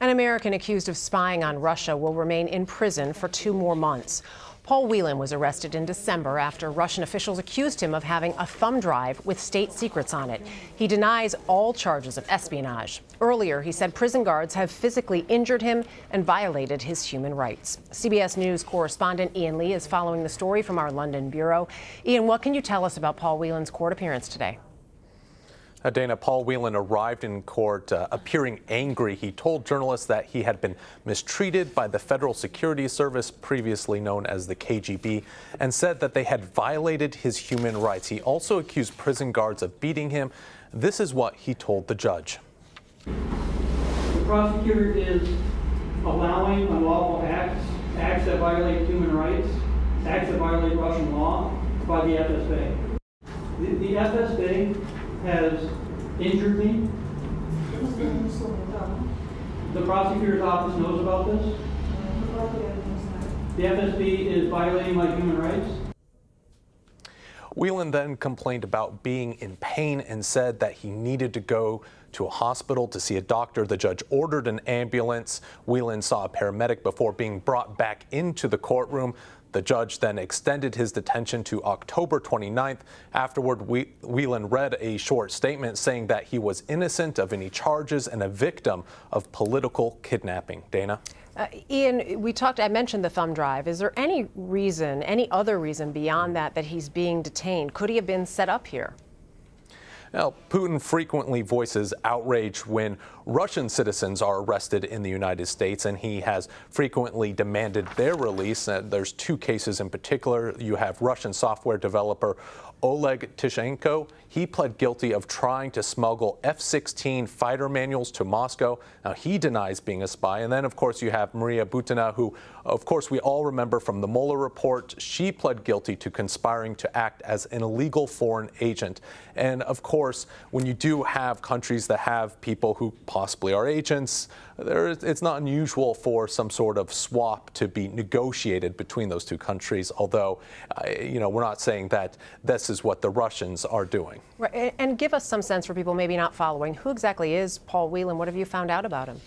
An American accused of spying on Russia will remain in prison for 2 more months. Paul Whelan was arrested in December after Russian officials accused him of having a thumb drive with state secrets on it. He denies all charges of espionage. Earlier, he said prison guards have physically injured him and violated his human rights. CBS News correspondent Ian Lee is following the story from our London bureau. Ian, what can you tell us about Paul Whelan's court appearance today? Dana, Paul Whelan arrived in court appearing angry. He told journalists that he had been mistreated by the Federal Security Service, previously known as the KGB, and said that they had violated his human rights. He also accused prison guards of beating him. This is what he told the judge. The prosecutor is allowing unlawful acts that violate human rights, acts that violate Russian law by the FSB. The FSB has injured me. The prosecutor's office knows about this. The FSB is violating my human rights. Whelan then complained about being in pain and said that he needed to go to a hospital to see a doctor. The judge ordered an ambulance. Whelan saw a paramedic before being brought back into the courtroom. The judge then extended his detention to October 29th. Afterward, Whelan read a short statement saying that he was innocent of any charges and a victim of political kidnapping. Dana? Ian, I mentioned the thumb drive. Is there any other reason beyond that he's being detained? Could he have been set up here? Now, Putin frequently voices outrage when Russian citizens are arrested in the United States, and he has frequently demanded their release. There's 2 cases in particular. You have Russian software developer Oleg Tishenko. He pled guilty of trying to smuggle F-16 fighter manuals to Moscow. Now, he denies being a spy. And then, of course, you have Maria Butina, who, of course, we all remember from the Mueller report. She pled guilty to conspiring to act as an illegal foreign agent. And, of course, when you do have countries that have people who possibly are agents, it's not unusual for some sort of swap to be negotiated between those 2 countries, although, we're not saying that this is what the Russians are doing. Right. And give us some sense for people maybe not following. Who exactly is Paul Whelan? What have you found out about him?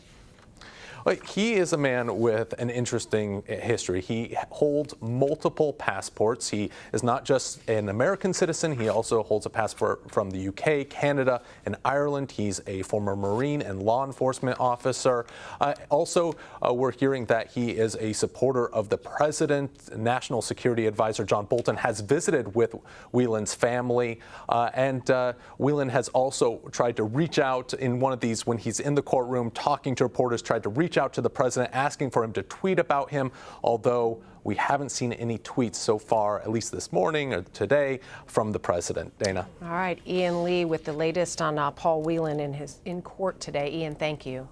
He is a man with an interesting history. He holds multiple passports. He is not just an American citizen. He also holds a passport from the UK, Canada, and Ireland. He's a former Marine and law enforcement officer. Also, we're hearing that he is a supporter of the president. National Security Advisor John Bolton has visited with Whelan's family. And Whelan has also tried to reach out in one of these when he's in the courtroom talking to reporters, tried to reach out to the president asking for him to tweet about him, although we haven't seen any tweets so far, at least this morning or today, from the president. Dana? All right, Ian Lee with the latest on Paul Whelan in court today. Ian, thank you.